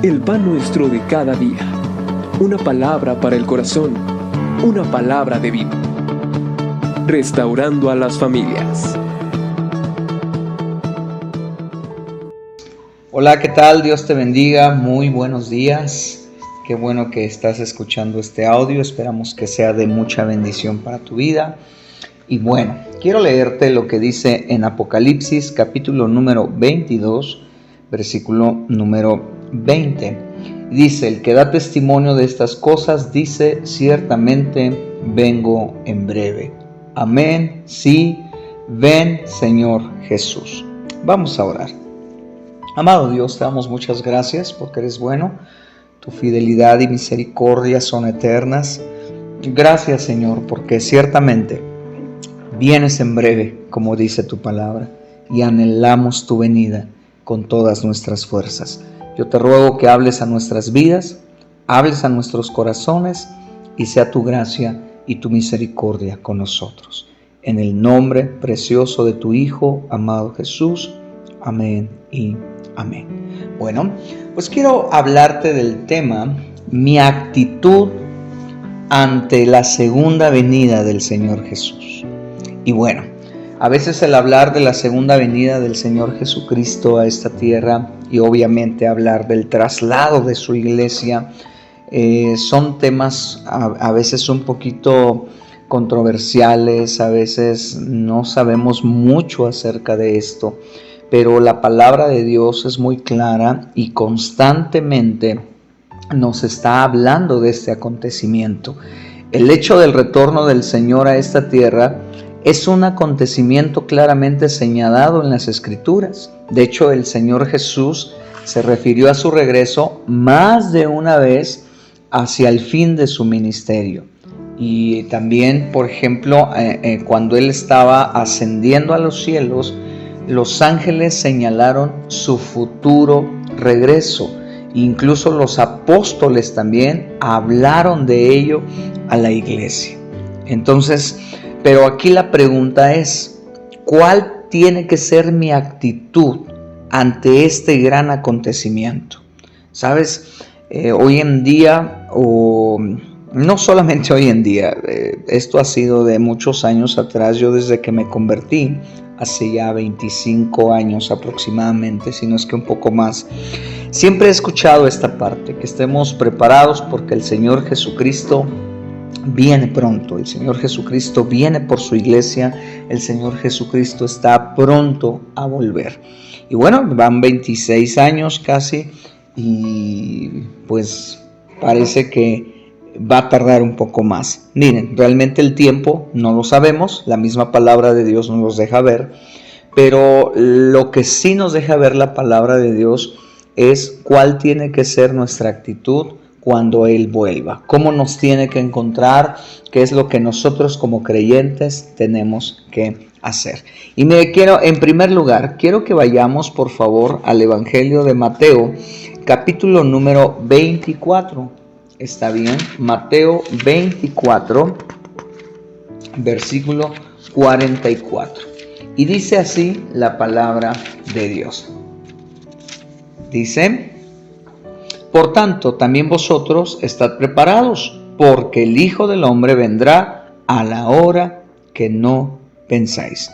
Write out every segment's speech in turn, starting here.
El pan nuestro de cada día. Una palabra para el corazón. Una palabra de vida. Restaurando a las familias. Hola, ¿qué tal? Dios te bendiga. Muy buenos días. Qué bueno que estás escuchando este audio. Esperamos que sea de mucha bendición para tu vida. Y bueno, quiero leerte lo que dice en Apocalipsis, capítulo número 22, versículo número 20. Dice: el que da testimonio de estas cosas dice: ciertamente vengo en breve. Amén. Sí, ven, Señor Jesús. Vamos a orar. Amado Dios, te damos muchas gracias porque eres bueno. Tu fidelidad y misericordia son eternas. Gracias, Señor, porque ciertamente vienes en breve, como dice tu palabra, y anhelamos tu venida con todas nuestras fuerzas. Yo te ruego que hables a nuestras vidas, hables a nuestros corazones, y sea tu gracia y tu misericordia con nosotros. En el nombre precioso de tu Hijo, amado Jesús. Amén y amén. Bueno, pues quiero hablarte del tema, mi actitud ante la segunda venida del Señor Jesús. Y bueno, a veces el hablar de la segunda venida del Señor Jesucristo a esta tierra y obviamente hablar del traslado de su iglesia son temas a veces un poquito controversiales, a veces no sabemos mucho acerca de esto, pero la palabra de Dios es muy clara y constantemente nos está hablando de este acontecimiento. El hecho del retorno del Señor a esta tierra es un acontecimiento claramente señalado en las Escrituras. De hecho, el Señor Jesús se refirió a su regreso más de una vez hacia el fin de su ministerio. Y también, por ejemplo, cuando Él estaba ascendiendo a los cielos, los ángeles señalaron su futuro regreso. Incluso los apóstoles también hablaron de ello a la iglesia. Entonces, pero aquí la pregunta es, ¿cuál tiene que ser mi actitud ante este gran acontecimiento? ¿Sabes? Hoy en día, o no solamente hoy en día, esto ha sido de muchos años atrás. Yo desde que me convertí, hace ya 25 años aproximadamente, si no es que un poco más, siempre he escuchado esta parte, que estemos preparados porque el Señor Jesucristo viene pronto. El Señor Jesucristo viene por su iglesia. El Señor Jesucristo está pronto a volver. Y bueno, van 26 años casi y pues parece que va a tardar un poco más. Miren, realmente el tiempo no lo sabemos, la misma palabra de Dios nos los deja ver, pero lo que sí nos deja ver la palabra de Dios es cuál tiene que ser nuestra actitud cuando Él vuelva, cómo nos tiene que encontrar, qué es lo que nosotros como creyentes tenemos que hacer. Y en primer lugar, quiero que vayamos por favor al Evangelio de Mateo, capítulo número 24. ¿Está bien? Mateo 24, versículo 44. Y dice así la palabra de Dios. Dice: por tanto, también vosotros estad preparados, porque el Hijo del Hombre vendrá a la hora que no pensáis.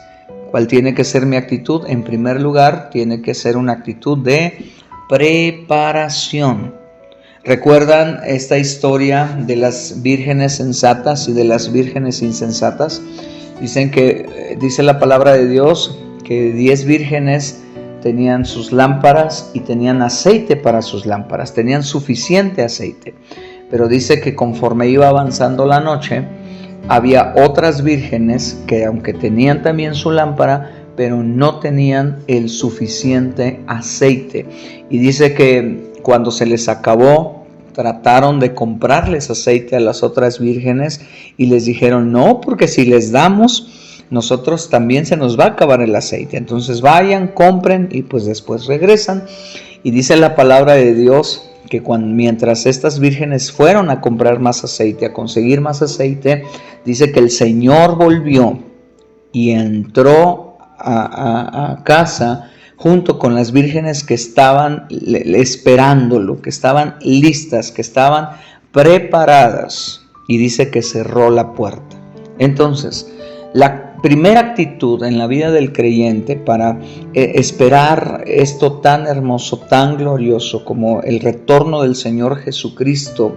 ¿Cuál tiene que ser mi actitud? En primer lugar, tiene que ser una actitud de preparación. ¿Recuerdan esta historia de las vírgenes sensatas y de las vírgenes insensatas? Dice la palabra de Dios que 10 vírgenes tenían sus lámparas y tenían aceite para sus lámparas, tenían suficiente aceite. Pero dice que conforme iba avanzando la noche, había otras vírgenes que aunque tenían también su lámpara, pero no tenían el suficiente aceite. Y dice que cuando se les acabó, trataron de comprarles aceite a las otras vírgenes y les dijeron: no, porque si les damos, nosotros también se nos va a acabar el aceite. Entonces vayan, compren y pues después regresan. Y dice la palabra de Dios que mientras estas vírgenes fueron a comprar más aceite, a conseguir más aceite, dice que el Señor volvió y entró a casa junto con las vírgenes que estaban esperándolo, que estaban listas, que estaban preparadas. Y dice que cerró la puerta. Entonces, la primera actitud en la vida del creyente para esperar esto tan hermoso, tan glorioso como el retorno del Señor Jesucristo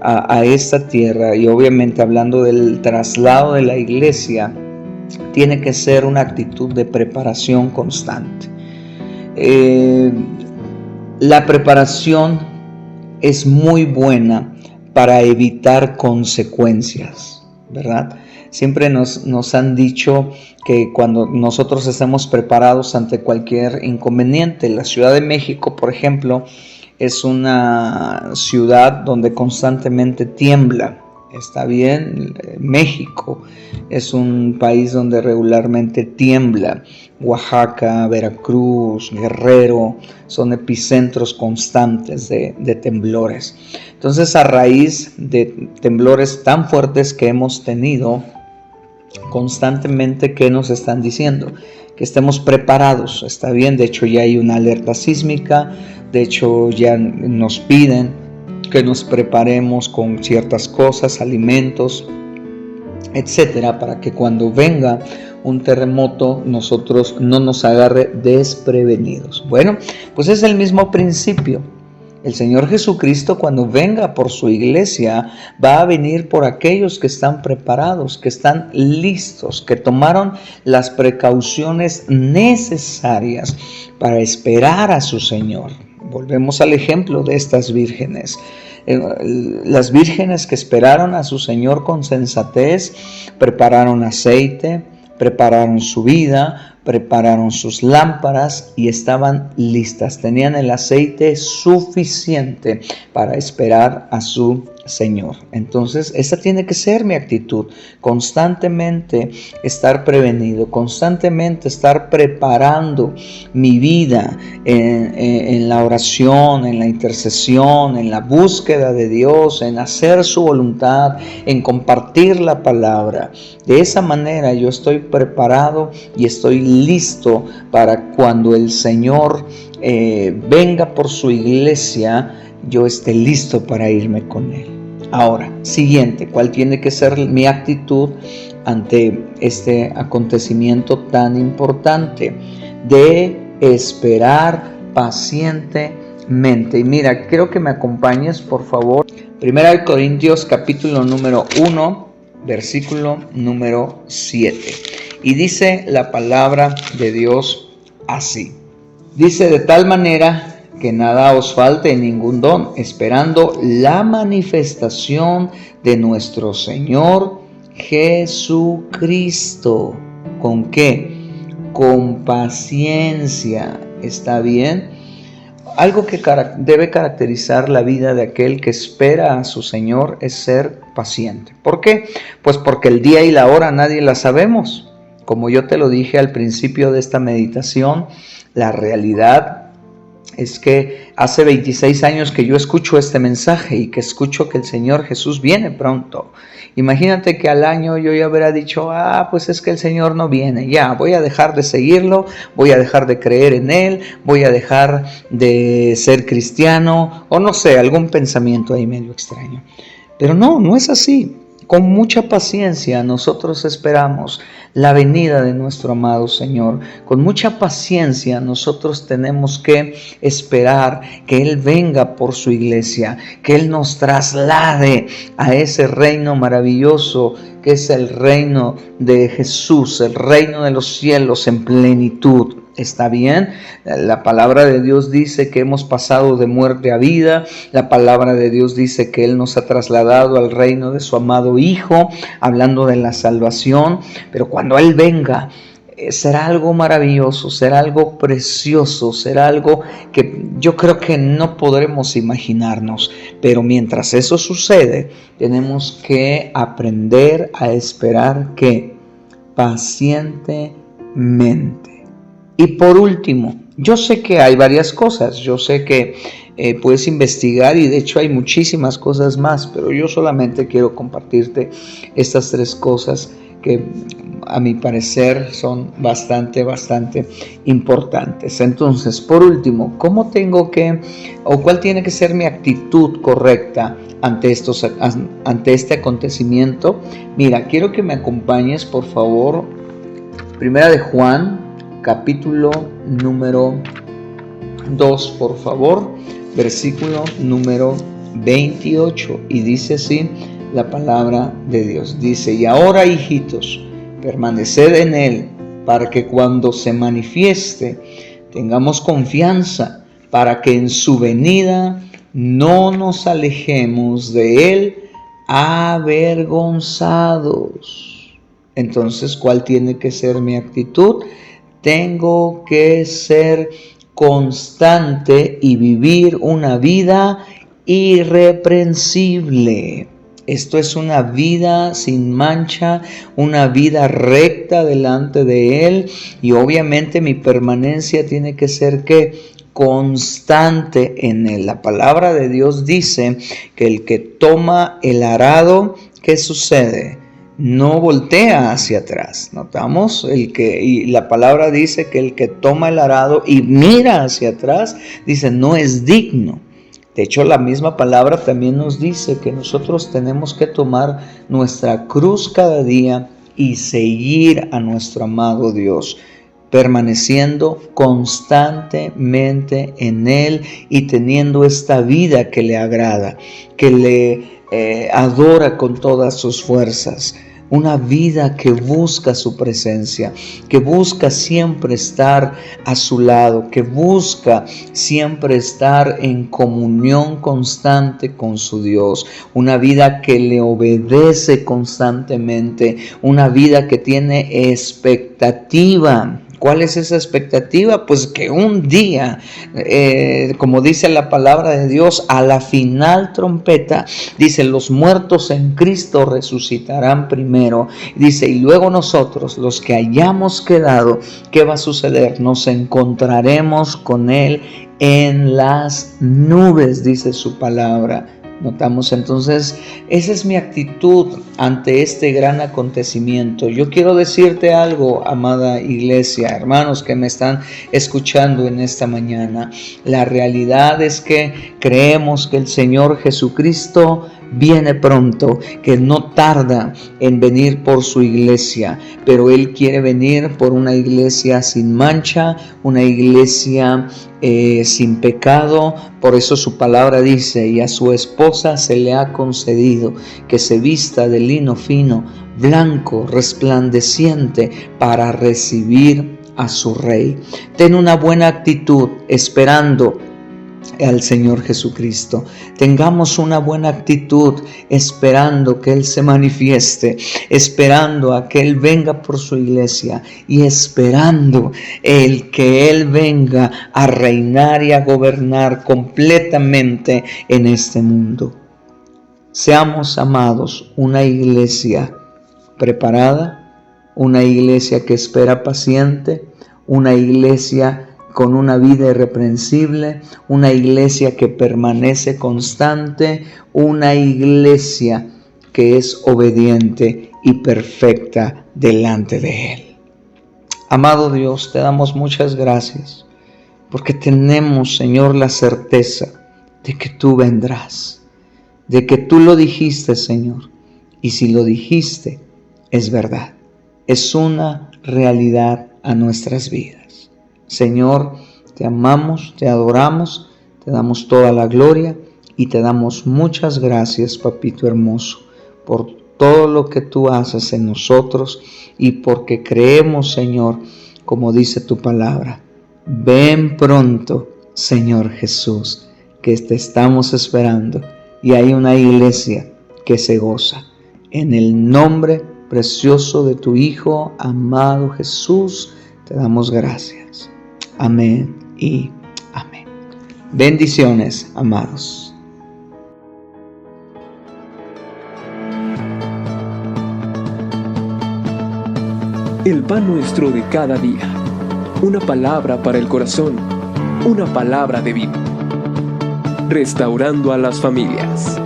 a esta tierra, y obviamente hablando del traslado de la iglesia, tiene que ser una actitud de preparación constante. La preparación es muy buena para evitar consecuencias, ¿verdad? Siempre nos han dicho que cuando nosotros estamos preparados ante cualquier inconveniente, la Ciudad de México, por ejemplo, es una ciudad donde constantemente tiembla. Está bien, México es un país donde regularmente tiembla. Oaxaca, Veracruz, Guerrero son epicentros constantes de temblores. Entonces, a raíz de temblores tan fuertes que hemos tenido constantemente, ¿qué nos están diciendo? Que estemos preparados. Está bien, de hecho ya hay una alerta sísmica, de hecho ya nos piden que nos preparemos con ciertas cosas, alimentos, etcétera, para que cuando venga un terremoto nosotros no nos agarre desprevenidos. Bueno, pues es el mismo principio. El Señor Jesucristo, cuando venga por su iglesia, va a venir por aquellos que están preparados, que están listos, que tomaron las precauciones necesarias para esperar a su Señor. Volvemos al ejemplo de estas vírgenes. Las vírgenes que esperaron a su Señor con sensatez, prepararon aceite, prepararon su vida, prepararon sus lámparas y estaban listas. Tenían el aceite suficiente para esperar a su Señor. Entonces, esa tiene que ser mi actitud. Constantemente estar prevenido, constantemente estar preparando mi vida en la oración, en la intercesión, en la búsqueda de Dios, en hacer su voluntad, en compartir la palabra. De esa manera yo estoy preparado y estoy listo para cuando el Señor venga por su iglesia, yo esté listo para irme con Él. Ahora, siguiente, ¿cuál tiene que ser mi actitud ante este acontecimiento tan importante? De esperar pacientemente. Y mira, quiero que me acompañes, por favor. 1 Corintios capítulo número 1, versículo número 7. Y dice la palabra de Dios así. Dice: de tal manera que nada os falte en ningún don, esperando la manifestación de nuestro Señor Jesucristo. ¿Con qué? Con paciencia. ¿Está bien? Algo que debe caracterizar la vida de aquel que espera a su Señor es ser paciente. ¿Por qué? Pues porque el día y la hora nadie la sabemos. Como yo te lo dije al principio de esta meditación, la realidad es que hace 26 años que yo escucho este mensaje y que escucho que el Señor Jesús viene pronto. Imagínate que al año yo ya hubiera dicho, pues es que el Señor no viene, ya voy a dejar de seguirlo, voy a dejar de creer en Él, voy a dejar de ser cristiano, o no sé, algún pensamiento ahí medio extraño. Pero no es así. Con mucha paciencia nosotros esperamos la venida de nuestro amado Señor. Con mucha paciencia nosotros tenemos que esperar que Él venga por su iglesia, que Él nos traslade a ese reino maravilloso que es el reino de Jesús, el reino de los cielos en plenitud. ¿Está bien? La palabra de Dios dice que hemos pasado de muerte a vida. La palabra de Dios dice que Él nos ha trasladado al reino de su amado Hijo, hablando de la salvación. Pero cuando Él venga, será algo maravilloso, será algo precioso, será algo que yo creo que no podremos imaginarnos. Pero mientras eso sucede, tenemos que aprender a esperar que pacientemente. Y por último, yo sé que hay varias cosas, yo sé que puedes investigar y de hecho hay muchísimas cosas más, pero yo solamente quiero compartirte estas 3 cosas que a mi parecer son bastante importantes. Entonces, por último, ¿cómo tengo que, o cuál tiene que ser mi actitud correcta ante este acontecimiento? Mira, quiero que me acompañes, por favor, Primera de Juan, capítulo número 2, por favor, versículo número 28, y dice así la palabra de Dios. Dice: y ahora, hijitos, permaneced en Él, para que cuando se manifieste tengamos confianza, para que en su venida no nos alejemos de Él avergonzados. Entonces, ¿cuál tiene que ser mi actitud? Tengo que ser constante y vivir una vida irreprensible. Esto es una vida sin mancha, una vida recta delante de Él, y obviamente mi permanencia tiene que ser constante en Él. La palabra de Dios dice que el que toma el arado, ¿qué sucede? No voltea hacia atrás. Notamos y la palabra dice que el que toma el arado y mira hacia atrás, dice, no es digno. De hecho, la misma palabra también nos dice que nosotros tenemos que tomar nuestra cruz cada día y seguir a nuestro amado Dios, permaneciendo constantemente en Él y teniendo esta vida que le agrada, que le adora con todas sus fuerzas. Una vida que busca su presencia, que busca siempre estar a su lado, que busca siempre estar en comunión constante con su Dios. Una vida que le obedece constantemente, una vida que tiene expectativa. ¿Cuál es esa expectativa? Pues que un día, como dice la palabra de Dios, a la final trompeta, dice, los muertos en Cristo resucitarán primero. Dice, y luego nosotros, los que hayamos quedado, ¿qué va a suceder? Nos encontraremos con Él en las nubes, dice su palabra. Notamos entonces, esa es mi actitud ante este gran acontecimiento. Yo quiero decirte algo, amada iglesia, hermanos que me están escuchando en esta mañana. La realidad es que creemos que el Señor Jesucristo viene pronto, que no tarda en venir por su iglesia, pero Él quiere venir por una iglesia sin mancha, una iglesia sin pecado. Por eso su palabra dice, y a su esposa se le ha concedido que se vista de lino fino, blanco, resplandeciente, para recibir a su Rey. Ten una buena actitud esperando al Señor Jesucristo. Tengamos una buena actitud esperando que Él se manifieste, esperando a que Él venga por su iglesia y esperando que Él venga a reinar y a gobernar completamente en este mundo. Seamos, amados, una iglesia preparada, una iglesia que espera paciente, una iglesia con una vida irreprensible, una iglesia que permanece constante, una iglesia que es obediente y perfecta delante de Él. Amado Dios, te damos muchas gracias, porque tenemos, Señor, la certeza de que tú vendrás, de que tú lo dijiste, Señor, y si lo dijiste, es verdad, es una realidad a nuestras vidas. Señor, te amamos, te adoramos, te damos toda la gloria y te damos muchas gracias, papito hermoso, por todo lo que tú haces en nosotros y porque creemos, Señor, como dice tu palabra. Ven pronto, Señor Jesús, que te estamos esperando y hay una iglesia que se goza. En el nombre precioso de tu Hijo, amado Jesús, te damos gracias. Amén y amén. Bendiciones, amados. El pan nuestro de cada día. Una palabra para el corazón. Una palabra de vida. Restaurando a las familias.